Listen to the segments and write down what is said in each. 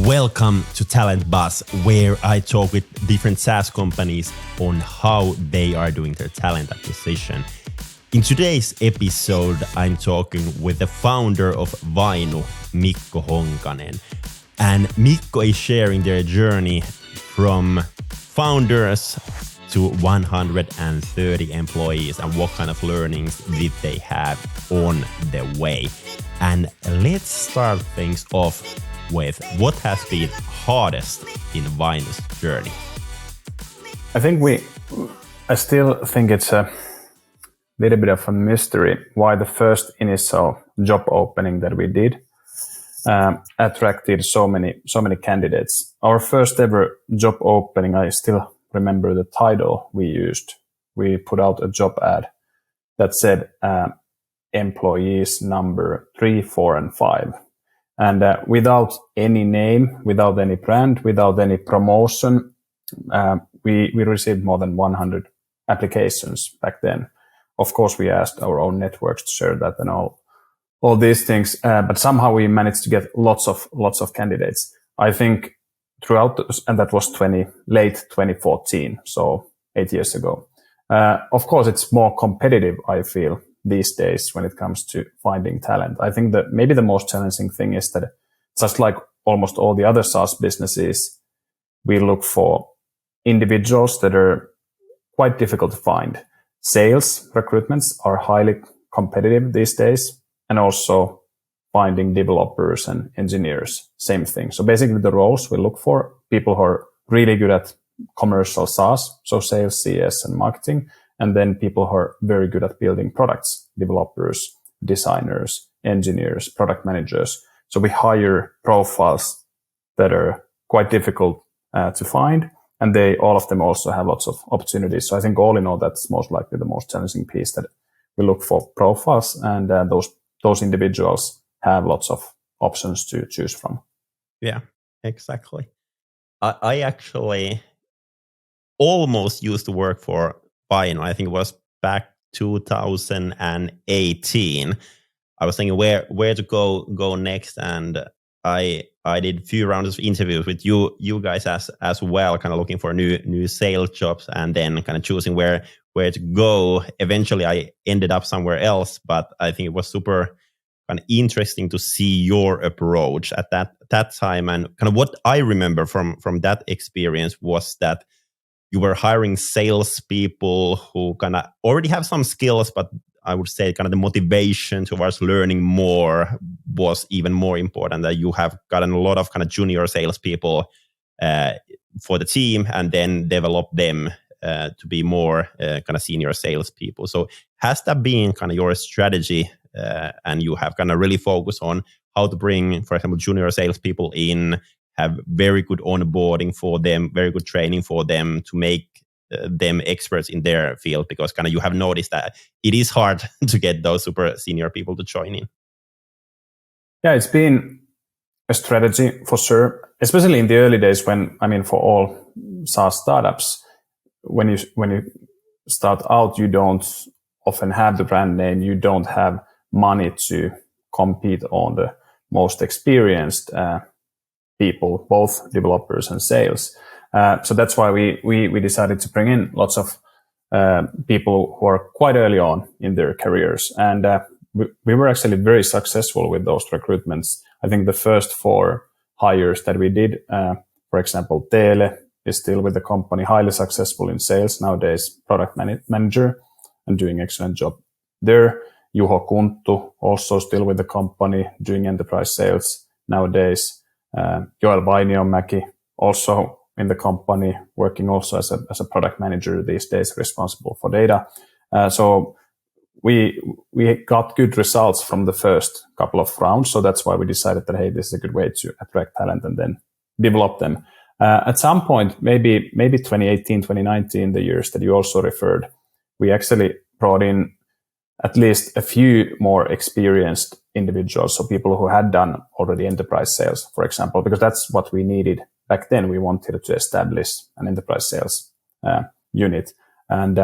Welcome to Talent Buzz, where I talk with different SaaS companies on how they are doing their talent acquisition. In today's episode, I'm talking with the founder of Vainu, Mikko Honkanen. And Mikko is sharing their journey from founders to 130 employees and what kind of learnings did they have on the way. And let's start things off with what has been hardest in Vainu's journey. I still think it's a little bit of a mystery why the first initial job opening that we did attracted so many candidates. Our first ever job opening, I still remember the title we used. We put out a job ad that said employees number 3, 4, and 5. And without any name, without any brand, without any promotion, we received more than 100 applications back then. Of course, we asked our own networks to share that and all these things, but somehow we managed to get lots of candidates. I think throughout, and that was late 2014, so 8 years ago. Of course, it's more competitive, I feel, these days when it comes to finding talent. I think that maybe the most challenging thing is that just like almost all the other SaaS businesses, we look for individuals that are quite difficult to find. Sales recruitments are highly competitive these days, and also finding developers and engineers, same thing. So basically the roles we look for, people who are really good at commercial SaaS, so sales, CS, and marketing, and then people who are very good at building products, developers, designers, engineers, product managers. So we hire profiles that are quite difficult to find, and all of them also have lots of opportunities. So I think all in all, that's most likely the most challenging piece, that we look for profiles, and those individuals have lots of options to choose from. Yeah, exactly. I actually almost used to work for Vainu. I think it was back 2018. I was thinking where to go next, and I did a few rounds of interviews with you guys as well, kind of looking for new sales jobs, and then kind of choosing where to go. Eventually, I ended up somewhere else, but I think it was super kind of interesting to see your approach at that time. And kind of what I remember from that experience was that you were hiring salespeople who kind of already have some skills, but I would say kind of the motivation towards learning more was even more important, that you have gotten a lot of kind of junior salespeople for the team and then develop them to be more kind of senior salespeople. So has that been kind of your strategy, and you have kind of really focused on how to bring, for example, junior salespeople in, have very good onboarding for them, very good training for them to make them experts in their field, because kind of you have noticed that it is hard to get those super senior people to join in? Yeah, it's been a strategy for sure, especially in the early days for all SaaS startups, when you start out, you don't often have the brand name, you don't have money to compete on the most experienced people, both developers and sales. So that's why we decided to bring in lots of people who are quite early on in their careers. And we were actually very successful with those recruitments. I think the first 4 hires that we did, for example, Tele is still with the company, highly successful in sales nowadays, product manager, and doing excellent job there. Juho Kunttu, also still with the company, doing enterprise sales nowadays. Joel Vainiomäki, also in the company, working also as a product manager these days, responsible for data. So we got good results from the first couple of rounds. So that's why we decided that, hey, this is a good way to attract talent and then develop them. At some point, maybe 2018, 2019, the years that you also referred, we actually brought in at least a few more experienced individuals, so people who had done already enterprise sales, for example, because that's what we needed back then. We wanted to establish an enterprise sales unit, and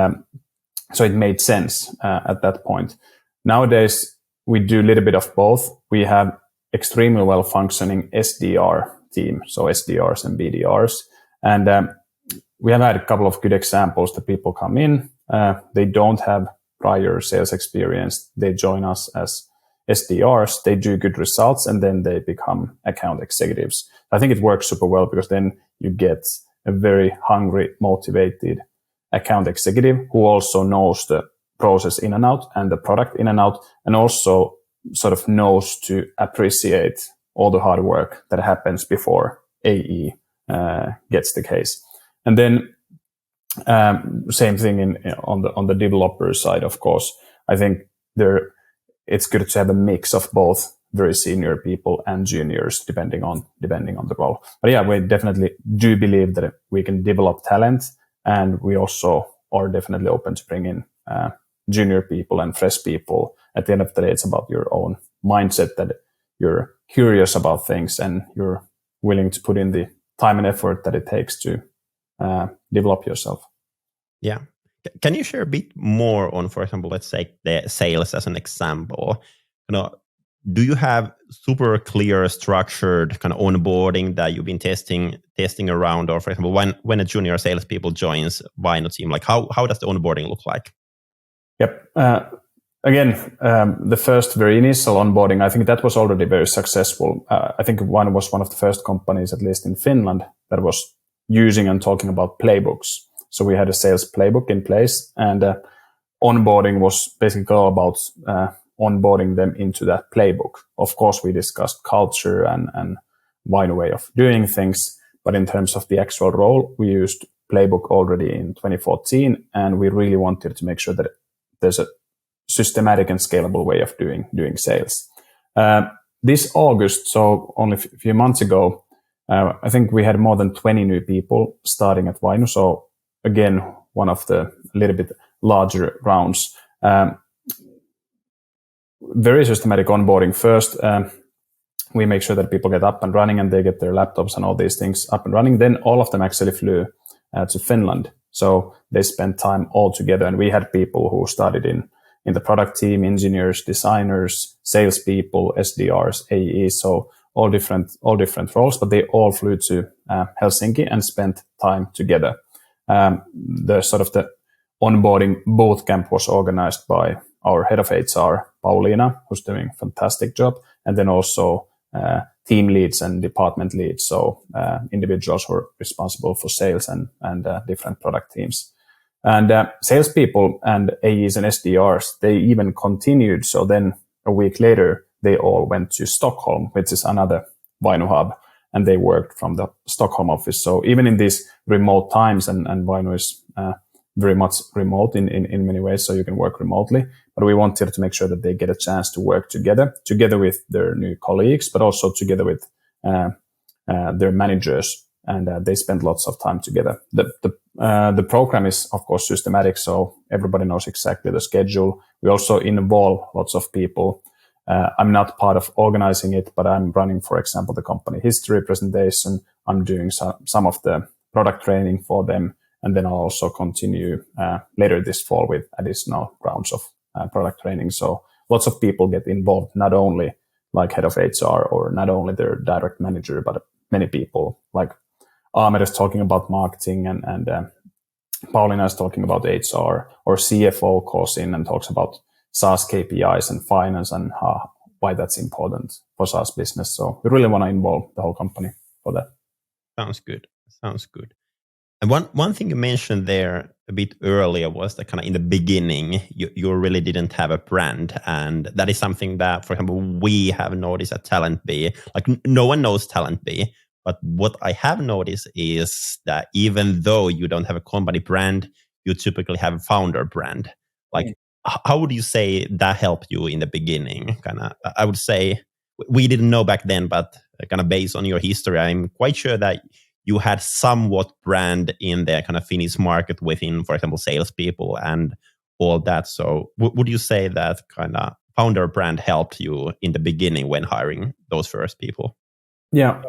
so it made sense at that point. Nowadays, we do a little bit of both. We have extremely well functioning SDR team, so SDRs and BDRs. And we have had a couple of good examples that people come in, they don't have prior sales experience, they join us as SDRs, they do good results, and then they become account executives. I think it works super well because then you get a very hungry, motivated account executive who also knows the process in and out and the product in and out, and also sort of knows to appreciate all the hard work that happens before AE gets the case. And then same thing on the developer side, of course. I think it's good to have a mix of both very senior people and juniors, depending on the role. But yeah, we definitely do believe that we can develop talent, and we also are definitely open to bring in junior people and fresh people. At the end of the day, it's about your own mindset, that you're curious about things and you're willing to put in the time and effort that it takes to develop yourself. Yeah. Can you share a bit more on, for example, let's take the sales as an example? Do you have super clear, structured kind of onboarding that you've been testing around? Or for example, when a junior salespeople joins Vainu team, like how does the onboarding look like? Yep. Again, the first very initial onboarding, I think that was already very successful. I think Vainu was one of the first companies, at least in Finland, that was using and talking about playbooks. So we had a sales playbook in place, and onboarding was basically all about onboarding them into that playbook. Of course, we discussed culture and Vainu way of doing things, but in terms of the actual role, we used playbook already in 2014, and we really wanted to make sure that there's a systematic and scalable way of doing sales. This August, so only a few months ago, I think we had more than 20 new people starting at Vainu. So again, one of the little bit larger rounds. Very systematic onboarding. First, we make sure that people get up and running and they get their laptops and all these things up and running. Then all of them actually flew to Finland. So they spent time all together. And we had people who started in the product team, engineers, designers, salespeople, SDRs, AEs. So all different roles, but they all flew to Helsinki and spent time together. The onboarding boot camp was organized by our head of HR, Pauliina, who's doing a fantastic job, and then also team leads and department leads, so individuals who are responsible for sales and different product teams. And salespeople and AEs and SDRs, they even continued. So then a week later, they all went to Stockholm, which is another Vainu hub, and they worked from the Stockholm office. So even in these remote times, and Vainu is very much remote in many ways, so you can work remotely, but we wanted to make sure that they get a chance to work together with their new colleagues, but also together with their managers, and they spend lots of time together. The program is, of course, systematic, so everybody knows exactly the schedule. We also involve lots of people. I'm not part of organizing it, but I'm running, for example, the company history presentation. I'm doing some of the product training for them. And then I'll also continue later this fall with additional rounds of product training. So lots of people get involved, not only like head of HR or not only their direct manager, but many people like Ahmed is talking about marketing and Pauliina is talking about HR, or CFO calls in and talks about SaaS KPIs and finance and why that's important for SaaS business. So we really want to involve the whole company for that. Sounds good. And one thing you mentioned there a bit earlier was that kind of in the beginning, you really didn't have a brand. And that is something that, for example, we have noticed at Talent B. Like no one knows Talent B. But what I have noticed is that even though you don't have a company brand, you typically have a founder brand. Like, how would you say that helped you in the beginning? I would say we didn't know back then, but kind of based on your history, I'm quite sure that you had somewhat brand in the kind of Finnish market within, for example, salespeople and all that. So would you say that kind of founder brand helped you in the beginning when hiring those first people? Yeah,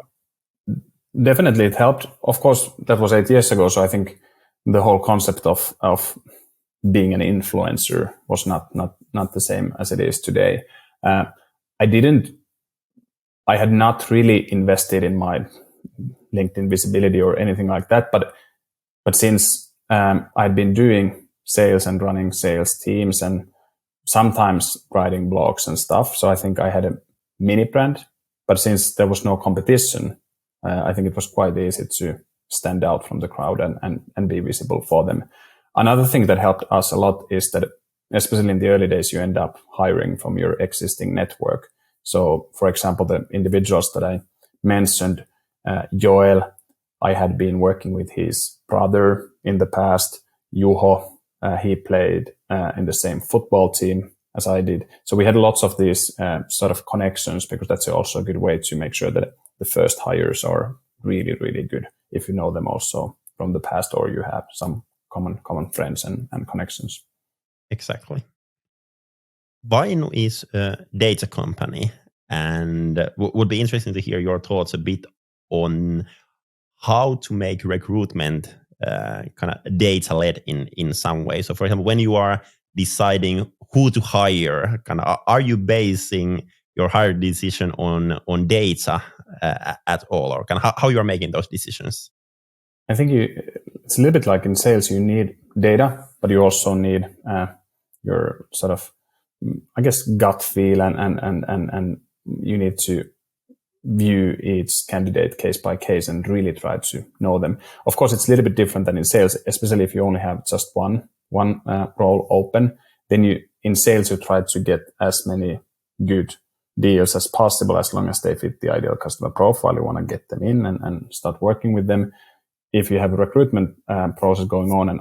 definitely it helped. Of course, that was 8 years ago. So I think the whole concept of being an influencer was not the same as it is today. I had not really invested in my LinkedIn visibility or anything like that. But since I'd been doing sales and running sales teams and sometimes writing blogs and stuff, so I think I had a mini brand. But since there was no competition, I think it was quite easy to stand out from the crowd and be visible for them. Another thing that helped us a lot is that, especially in the early days, you end up hiring from your existing network. So, for example, the individuals that I mentioned, Joel, I had been working with his brother in the past. Juho, he played in the same football team as I did. So we had lots of these sort of connections, because that's also a good way to make sure that the first hires are really, really good if you know them also from the past, or you have some common friends and connections. Exactly. Vainu is a data company, and would be interesting to hear your thoughts a bit on how to make recruitment kind of data-led in some way. So, for example, when you are deciding who to hire, kind of, are you basing your hire decision on data at all, or kind of how you are making those decisions? I think it's a little bit like in sales. You need data, but you also need your sort of, I guess, gut feel, and you need to view each candidate case by case and really try to know them. Of course, it's a little bit different than in sales, especially if you only have just one role open. Then in sales, you try to get as many good deals as possible, as long as they fit the ideal customer profile. You want to get them in and start working with them. If you have a recruitment process going on, and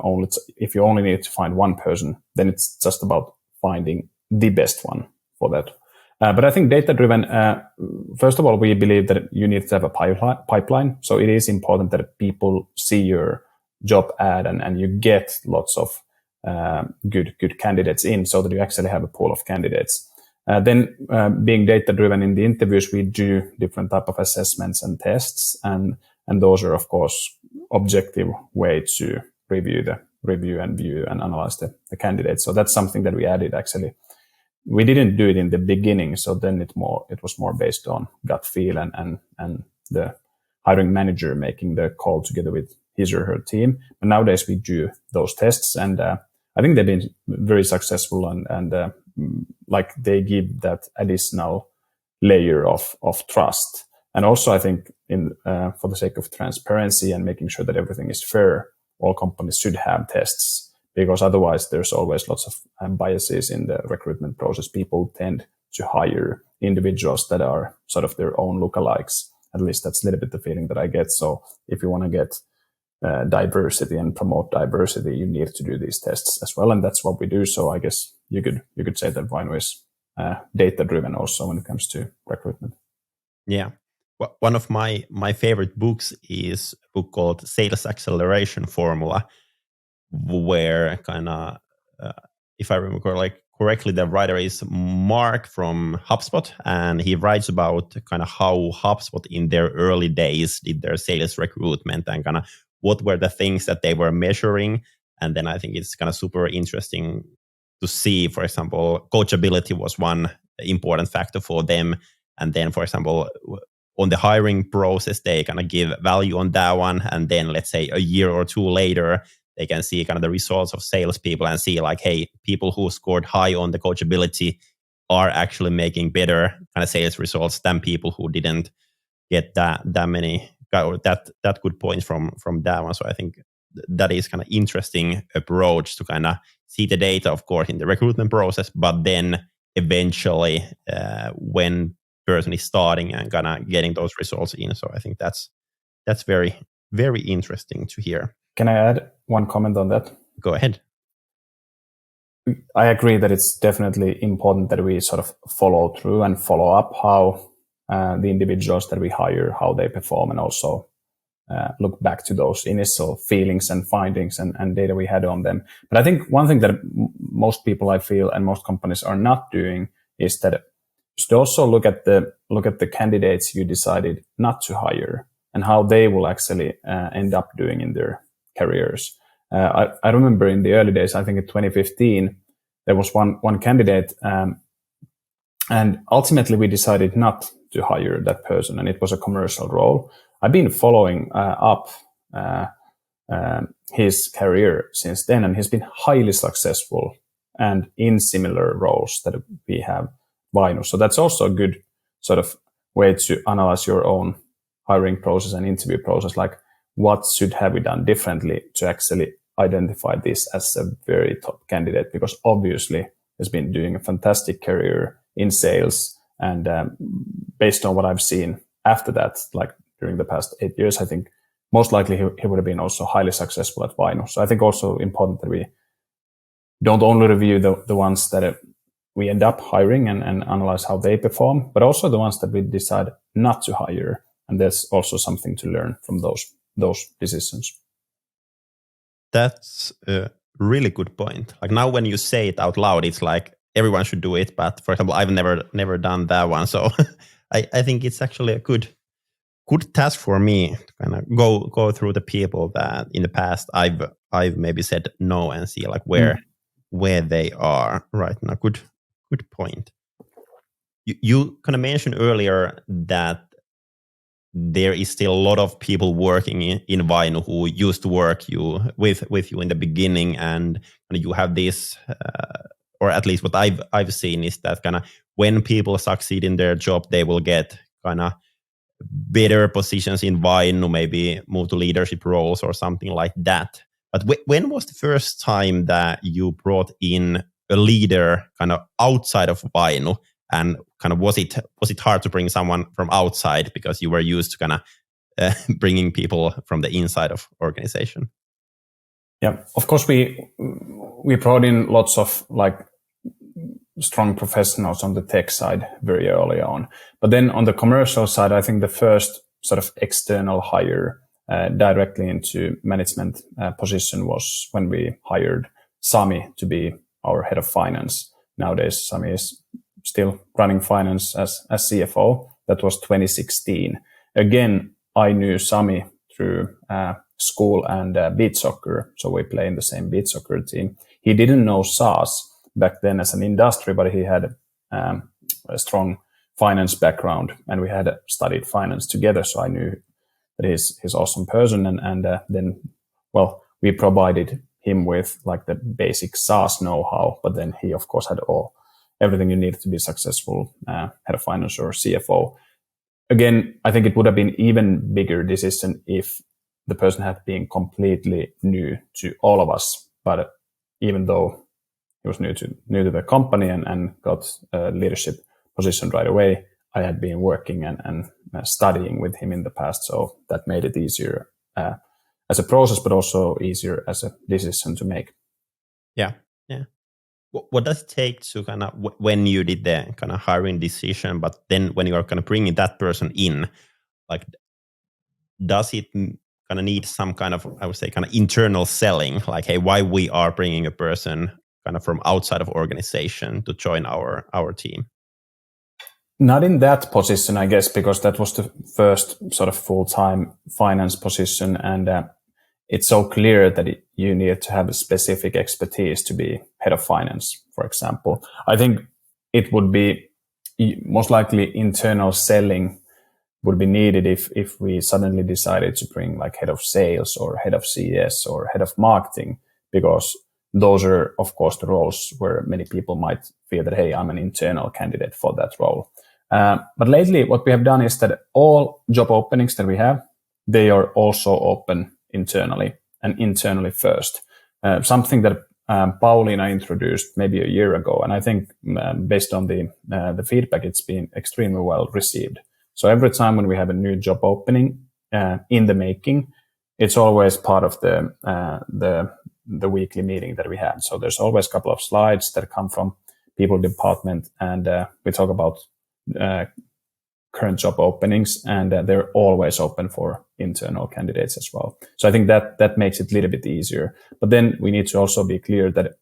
if you only need to find one person, then it's just about finding the best one for that. But I think data-driven, first of all, we believe that you need to have a pipeline. So it is important that people see your job ad and you get lots of good candidates in, so that you actually have a pool of candidates. Then being data-driven in the interviews, we do different type of assessments and tests, and those are, of course, objective way to review and view and analyze the candidates. So that's something that we added. Actually, we didn't do it in the beginning, so then it was more based on gut feel and the hiring manager making the call together with his or her team. But nowadays we do those tests, and I think they've been very successful, and like they give that additional layer of trust. And also, I think for the sake of transparency and making sure that everything is fair, all companies should have tests, because otherwise there's always lots of biases in the recruitment process. People tend to hire individuals that are sort of their own lookalikes. At least that's a little bit the feeling that I get. So if you want to get diversity and promote diversity, you need to do these tests as well, and that's what we do. So I guess you could say that Vainu is data driven also when it comes to recruitment. Yeah. Well, one of my favorite books is a book called Sales Acceleration Formula, where kind of, if I remember correctly, the writer is Mark from HubSpot, and he writes about kind of how HubSpot in their early days did their sales recruitment and kind of what were the things that they were measuring. And then I think it's kind of super interesting to see, for example, coachability was one important factor for them. And then, for example, on the hiring process, they kind of give value on that one. And then let's say a year or two later, they can see kind of the results of salespeople and see like, hey, people who scored high on the coachability are actually making better kind of sales results than people who didn't get that many or that good points from that one. So I think that is kind of interesting approach to kind of see the data, of course, in the recruitment process, but then eventually when person is starting and kind of getting those results in. So I think that's very, very interesting to hear. Can I add one comment on that? Go ahead. I agree that it's definitely important that we sort of follow through and follow up how the individuals that we hire, how they perform, and also look back to those initial feelings and findings and data we had on them. But I think one thing that most people, I feel, and most companies are not doing is that you should also look at the candidates you decided not to hire and how they will actually end up doing in their careers. I remember in the early days, I think in 2015, there was one candidate, and ultimately we decided not to hire that person, and it was a commercial role. I've been following up his career since then, and he's been highly successful and in similar roles that we have Vainu. So that's also a good sort of way to analyze your own hiring process and interview process, like what should have we done differently to actually identify this as a very top candidate, because obviously he's been doing a fantastic career in sales, and based on what I've seen after that, like during the past 8 years, I think most likely he would have been also highly successful at Vainu. So I think also important that we don't only review the ones that we end up hiring and analyze how they perform, but also the ones that we decide not to hire. And there's also something to learn from those decisions. That's a really good point. Like now when you say it out loud, it's like everyone should do it. But for example, I've never done that one. So I think it's actually a good task for me to kind of go through the people that in the past I've maybe said no and see like where they are right now. Good point. You kind of mentioned earlier that there is still a lot of people working in Vainu who used to work with you in the beginning, and you have this, or at least what I've seen is that kind of when people succeed in their job, they will get kind of better positions in Vainu, maybe move to leadership roles or something like that. But when was the first time that you brought in a leader kind of outside of Vainu? And kind of was it hard to bring someone from outside because you were used to kind of bringing people from the inside of organization? Yeah, of course we brought in lots of like strong professionals on the tech side very early on. But then on the commercial side, I think the first sort of external hire directly into management position was when we hired Sami to be our head of finance. Nowadays, Sami is still running finance as CFO. That was 2016. Again, I knew Sami through school and beach soccer. So we play in the same beach soccer team. He didn't know SaaS back then as an industry, but he had a strong finance background, and we had studied finance together. So I knew that he's an awesome person. And then, well, we provided him with like the basic SaaS know-how, but then he, of course, had everything you need to be successful head of finance or CFO. Again, I think it would have been even bigger decision if the person had been completely new to all of us. But even though he was new to the company and got a leadership position right away, I had been working and studying with him in the past. So that made it easier as a process, but also easier as a decision to make. Yeah. What does it take to kind of, when you did the kind of hiring decision, but then when you are kind of bringing that person in, like, does it kind of need some kind of, I would say, kind of internal selling, like, hey, why we are bringing a person kind of from outside of organization to join our team? Not in that position, I guess, because that was the first sort of full-time finance position, and it's so clear that you need to have a specific expertise to be head of finance, for example. I think it would be most likely internal selling would be needed if we suddenly decided to bring like head of sales or head of CS or head of marketing, because those are, of course, the roles where many people might feel that, hey, I'm an internal candidate for that role. But lately, what we have done is that all job openings that we have, they are also open internally and internally first. Something that Pauliina introduced maybe a year ago, and I think based on the feedback, it's been extremely well received. So every time when we have a new job opening in the making, it's always part of the weekly meeting that we have. So there's always a couple of slides that come from people department, and we talk about current job openings, and they're always open for internal candidates as well. So I think that makes it a little bit easier. But then we need to also be clear that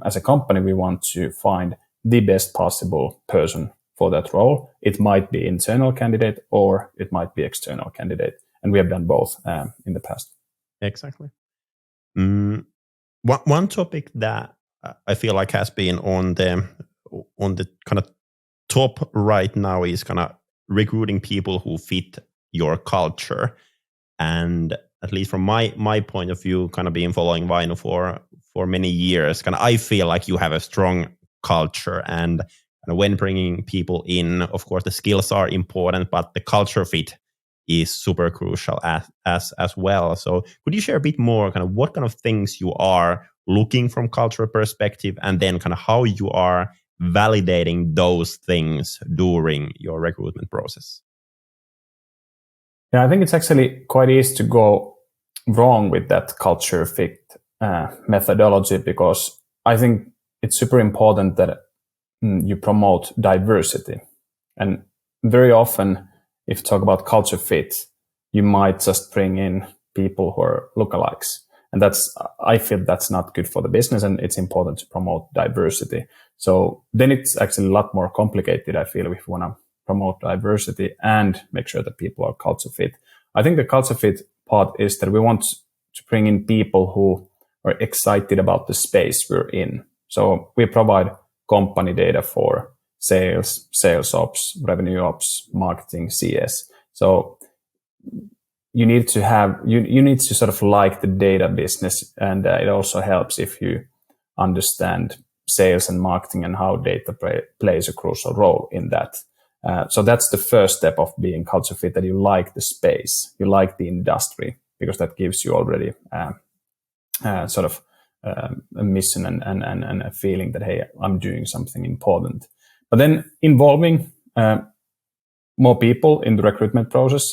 as a company, we want to find the best possible person for that role. It might be internal candidate or it might be external candidate. And we have done both in the past. Exactly. One topic that I feel like has been on the kind of top right now is kind of recruiting people who fit your culture. And at least from my point of view, kind of been following Vainu for many years, kind of I feel like you have a strong culture, and when bringing people in, of course, the skills are important, but the culture fit is super crucial as well. So could you share a bit more kind of what kind of things you are looking from cultural perspective, and then kind of how you are validating those things during your recruitment process? Yeah, I think it's actually quite easy to go wrong with that culture fit methodology, because I think it's super important that you promote diversity. And very often, if you talk about culture fit, you might just bring in people who are lookalikes. And I feel that's not good for the business, and it's important to promote diversity. So then it's actually a lot more complicated, I feel, if you want to promote diversity and make sure that people are culture fit. I think the culture fit part is that we want to bring in people who are excited about the space we're in. So we provide company data for sales ops, revenue ops, marketing, CS. So you need to have, you need to sort of like the data business, and it also helps if you understand sales and marketing and how data plays a crucial role in that. So that's the first step of being culture fit, that you like the space, you like the industry, because that gives you already sort of a mission and a feeling that, hey, I'm doing something important. But then involving more people in the recruitment process,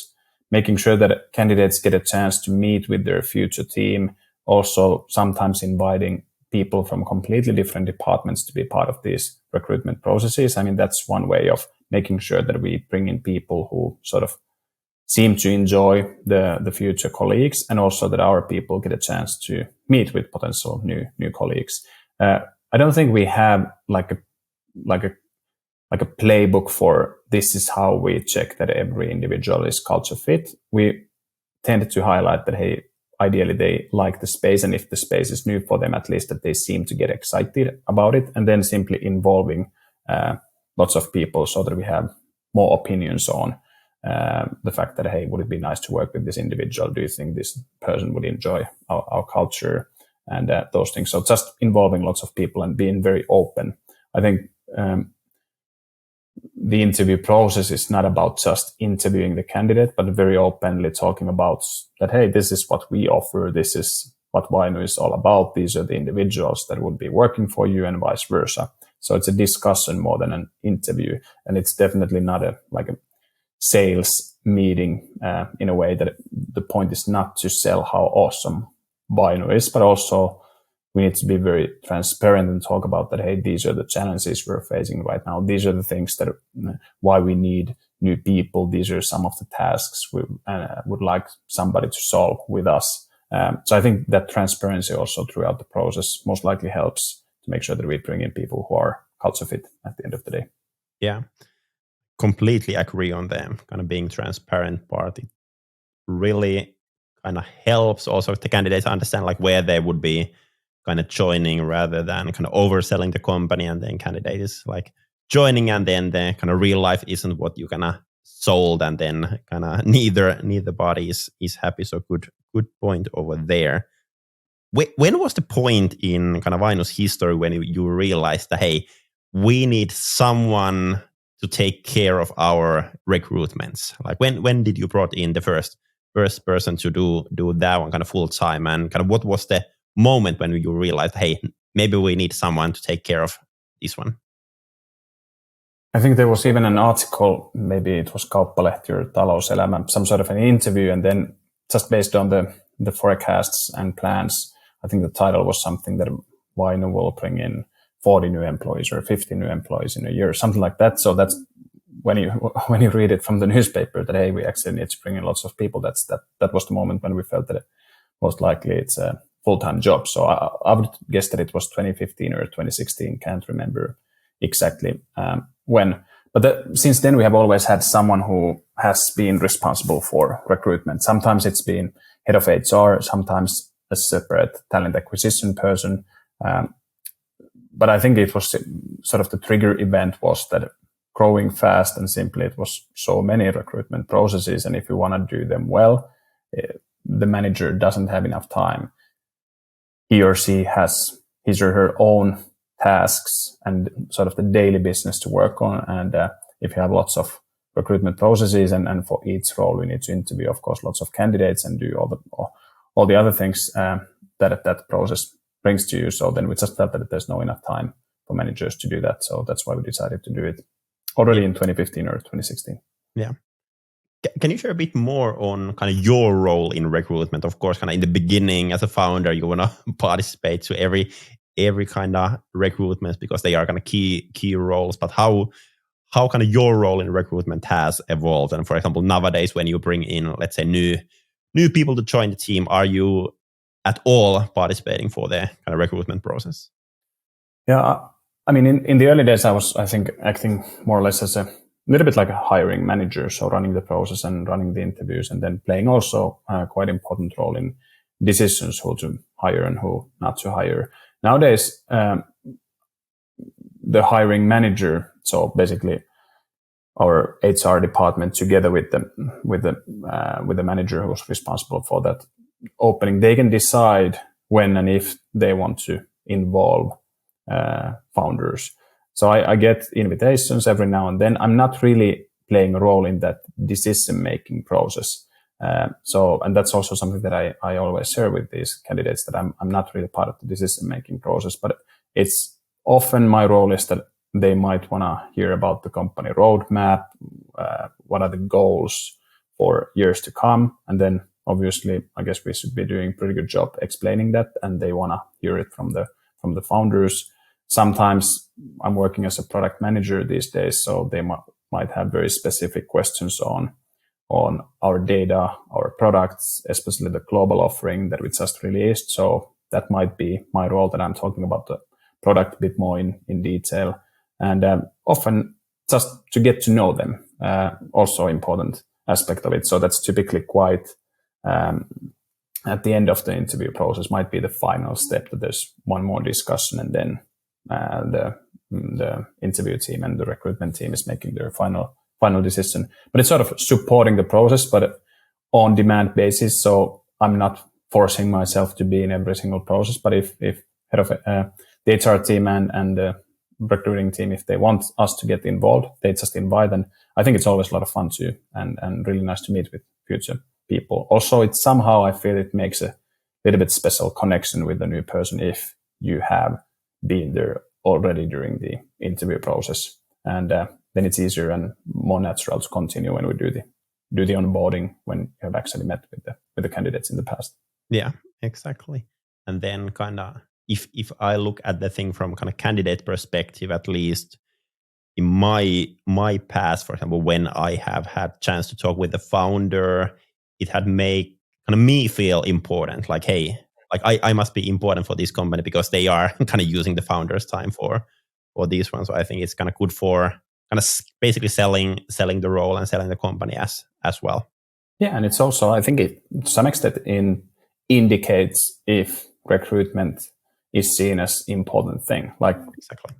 making sure that candidates get a chance to meet with their future team, also sometimes inviting people from completely different departments to be part of these recruitment processes. I mean, that's one way of making sure that we bring in people who sort of seem to enjoy the future colleagues, and also that our people get a chance to meet with potential new colleagues. I don't think we have like a playbook for this is how we check that every individual is culture fit. We tend to highlight that, hey, ideally they like the space, and if the space is new for them, at least that they seem to get excited about it, and then simply involving lots of people so that we have more opinions on the fact that, hey, would it be nice to work with this individual? Do you think this person would enjoy our culture? And those things. So just involving lots of people and being very open. I think the interview process is not about just interviewing the candidate, but very openly talking about that, hey, this is what we offer. This is what Vainu is all about. These are the individuals that would be working for you, and vice versa. So it's a discussion more than an interview. And it's definitely not a sales meeting in a way that the point is not to sell how awesome Vainu is, but also we need to be very transparent and talk about that, hey, these are the challenges we're facing right now. These are the things that why we need new people. These are some of the tasks we would like somebody to solve with us. So I think that transparency also throughout the process most likely helps to make sure that we bring in people who are culture fit at the end of the day. Yeah. Completely agree on them. Kind of being transparent part. It really kind of helps also the candidates understand like where they would be kind of joining, rather than kind of overselling the company and then candidate is like joining and then the kind of real life isn't what you kind of sold, and then kind of neither body is happy. So good point over there. When was the point in kind of Vainu's history when you realized that, hey, we need someone to take care of our recruitments? Like when did you brought in the first person to do that one kind of full time, and kind of what was the moment when you realized, hey, maybe we need someone to take care of this one? I think there was even an article, maybe it was Kauppalehti or Talouselämä, some sort of an interview, and then just based on the forecasts and plans, I think the title was something that Vainu will bring in 40 new employees or 50 new employees in a year, something like that. So that's when you read it from the newspaper that, hey, we actually need to bring in lots of people. That was the moment when we felt that most likely it's a full-time job. So I would guess that it was 2015 or 2016. Can't remember exactly when. But since then, we have always had someone who has been responsible for recruitment. Sometimes it's been head of HR, sometimes a separate talent acquisition person. But I think it was sort of the trigger event was that growing fast, and simply it was so many recruitment processes, and if you want to do them well, the manager doesn't have enough time. He or she has his or her own tasks and sort of the daily business to work on. And if you have lots of recruitment processes, and for each role we need to interview, of course, lots of candidates and do all the other things that process brings to you. So then we just felt that there's no enough time for managers to do that. So that's why we decided to do it already in 2015 or 2016. Yeah. Can you share a bit more on kind of your role in recruitment? Of course, kind of in the beginning as a founder, you want to participate to every kind of recruitment because they are kind of key roles. But how kind of your role in recruitment has evolved? And for example, nowadays when you bring in, let's say, new people to join the team, are you at all participating for the kind of recruitment process? Yeah, I mean, in the early days, I think, acting more or less as a little bit like a hiring manager, so running the process and running the interviews, and then playing also a quite important role in decisions who to hire and who not to hire. Nowadays, the hiring manager, so basically our HR department, together with the manager who's responsible for that opening, they can decide when and if they want to involve founders. So I get invitations every now and then. I'm not really playing a role in that decision-making process. And that's also something that I always share with these candidates, that I'm not really part of the decision-making process, but it's often my role is that they might want to hear about the company roadmap, what are the goals for years to come. And then obviously, I guess we should be doing a pretty good job explaining that, and they want to hear it from the founders. Sometimes I'm working as a product manager these days, so they might have very specific questions on our data, our products, especially the global offering that we just released. So that might be my role, that I'm talking about the product a bit more in detail, and often just to get to know them, also important aspect of it. So that's typically quite at the end of the interview process, might be the final step, that there's one more discussion, and then the interview team and the recruitment team is making their final decision. But it's sort of supporting the process, but on demand basis. So I'm not forcing myself to be in every single process. But if head of the HR team and the recruiting team, if they want us to get involved, they just invite. And I think it's always a lot of fun too, and really nice to meet with future people. Also, it's somehow, I feel it makes a little bit special connection with the new person if you have been there already during the interview process, and then it's easier and more natural to continue when we do the onboarding, when you have actually met with the candidates in the past. Yeah, exactly. And then kind of if I look at the thing from kind of candidate perspective, at least in my past, for example, when I have had chance to talk with the founder, it had made kind of me feel important. Like, hey, like I must be important for this company because they are kind of using the founder's time for these ones. So I think it's kind of good for kind of basically selling the role and selling the company as well. Yeah, and it's also, I think it to some extent indicates if recruitment is seen as important thing. Like exactly,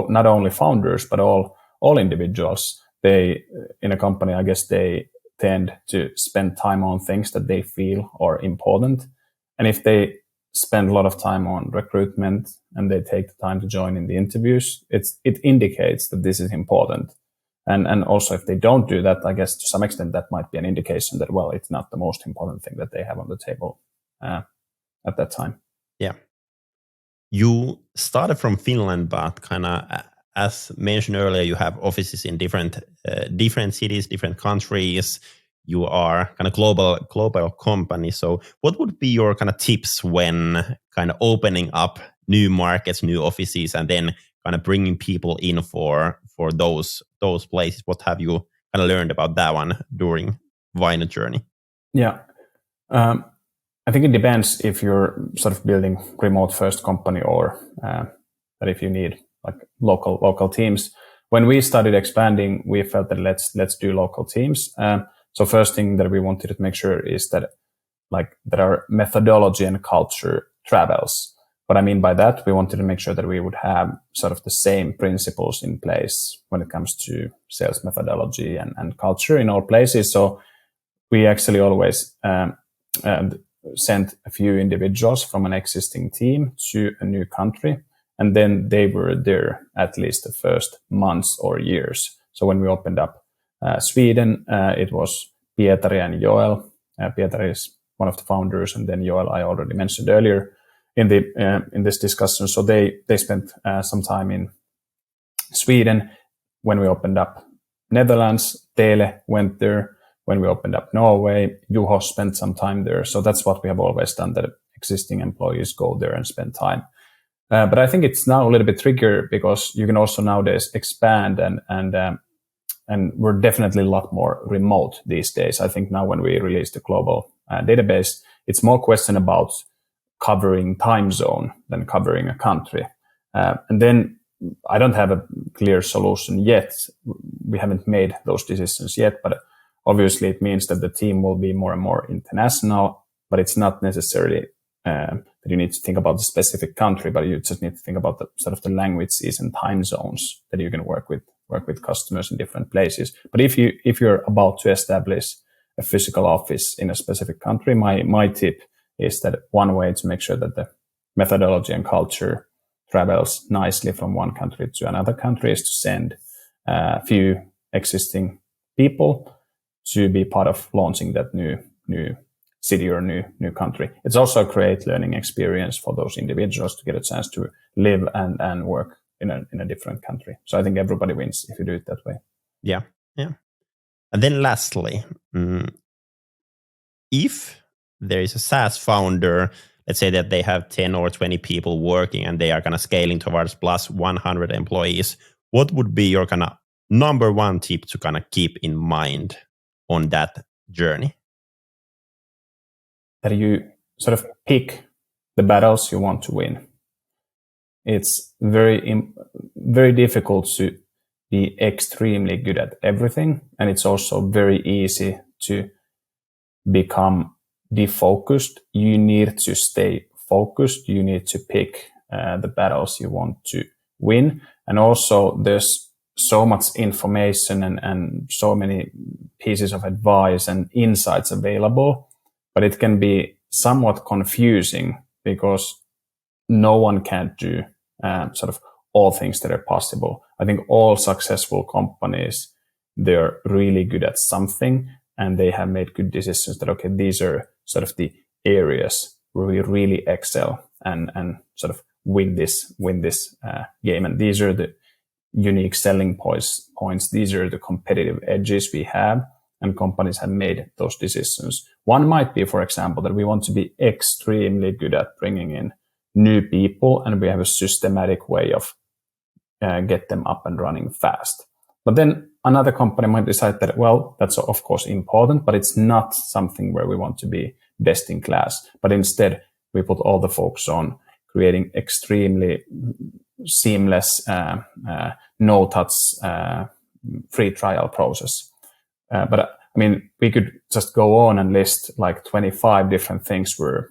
not only founders but all individuals, they in a company, I guess they tend to spend time on things that they feel are important. And if they spend a lot of time on recruitment and they take the time to join in the interviews, it indicates that this is important. And also if they don't do that, I guess to some extent that might be an indication that, well, it's not the most important thing that they have on the table at that time. Yeah. You started from Finland, but kind of as mentioned earlier, you have offices in different cities, different countries. You are kind of global company. So what would be your kind of tips when kind of opening up new markets, new offices, and then kind of bringing people in for those places? What have you kind of learned about that one during Vainu journey? Yeah. I think it depends if you're sort of building remote first company or that if you need like local teams. When we started expanding, we felt that let's do local teams. So first thing that we wanted to make sure is that like that our methodology and culture travels. What I mean by that, we wanted to make sure that we would have sort of the same principles in place when it comes to sales methodology and culture in all places. So we actually always sent a few individuals from an existing team to a new country, and then they were there at least the first months or years. So when we opened up Sweden, it was Pietari and Joel. Pietari is one of the founders, and then Joel I already mentioned earlier in this discussion. So they spent some time in Sweden. When we opened up Netherlands, Tele went there. When we opened up Norway, Juho spent some time there. So that's what we have always done, that existing employees go there and spend time. But I think it's now a little bit trickier because you can also nowadays expand and we're definitely a lot more remote these days. I think now when we release the global database, it's more question about covering time zone than covering a country. And then I don't have a clear solution yet. We haven't made those decisions yet, but obviously it means that the team will be more and more international, but it's not necessarily that you need to think about the specific country, but you just need to think about the sort of the languages and time zones that you can work with customers in different places. But if you're about to establish a physical office in a specific country, my tip is that one way to make sure that the methodology and culture travels nicely from one country to another country is to send a few existing people to be part of launching that new city or new country. It's also a great learning experience for those individuals to get a chance to live and work in a different country. So I think everybody wins if you do it that way. Yeah. And then lastly, if there is a SaaS founder, let's say that they have 10 or 20 people working and they are kind of scaling towards plus 100 employees, what would be your kind of number one tip to kind of keep in mind on that journey? That you sort of pick the battles you want to win. It's very difficult to be extremely good at everything. And it's also very easy to become defocused. You need to stay focused. You need to pick the battles you want to win. And also there's so much information and so many pieces of advice and insights available, but it can be somewhat confusing because no one can do sort of all things that are possible. I think all successful companies, they're really good at something and they have made good decisions that, okay, these are sort of the areas where we really excel and sort of win this game. And these are the unique selling points. These are the competitive edges we have, and companies have made those decisions. One might be, for example, that we want to be extremely good at bringing in new people, and we have a systematic way of get them up and running fast. But then another company might decide that, well, that's of course important, but it's not something where we want to be best in class. But instead, we put all the focus on creating extremely seamless, no-touch, free trial process. But I mean, we could just go on and list like 25 different things where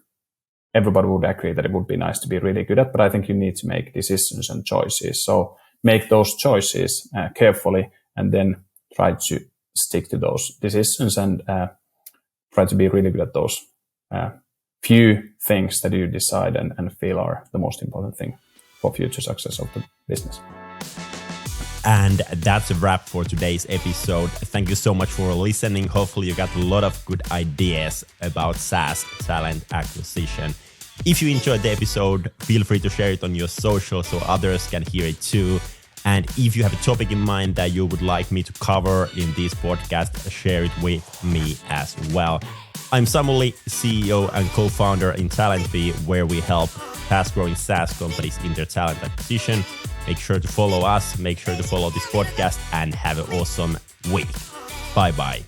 everybody would agree that it would be nice to be really good at, but I think you need to make decisions and choices. So make those choices carefully and then try to stick to those decisions and try to be really good at those few things that you decide and feel are the most important thing for future success of the business. And that's a wrap for today's episode. Thank you so much for listening. Hopefully you got a lot of good ideas about SaaS talent acquisition. If you enjoyed the episode, feel free to share it on your social so others can hear it too. And if you have a topic in mind that you would like me to cover in this podcast, share it with me as well. I'm Samuli, CEO and co-founder in TalentBee, where we help fast-growing SaaS companies in their talent acquisition. Make sure to follow us, make sure to follow this podcast, and have an awesome week. Bye-bye.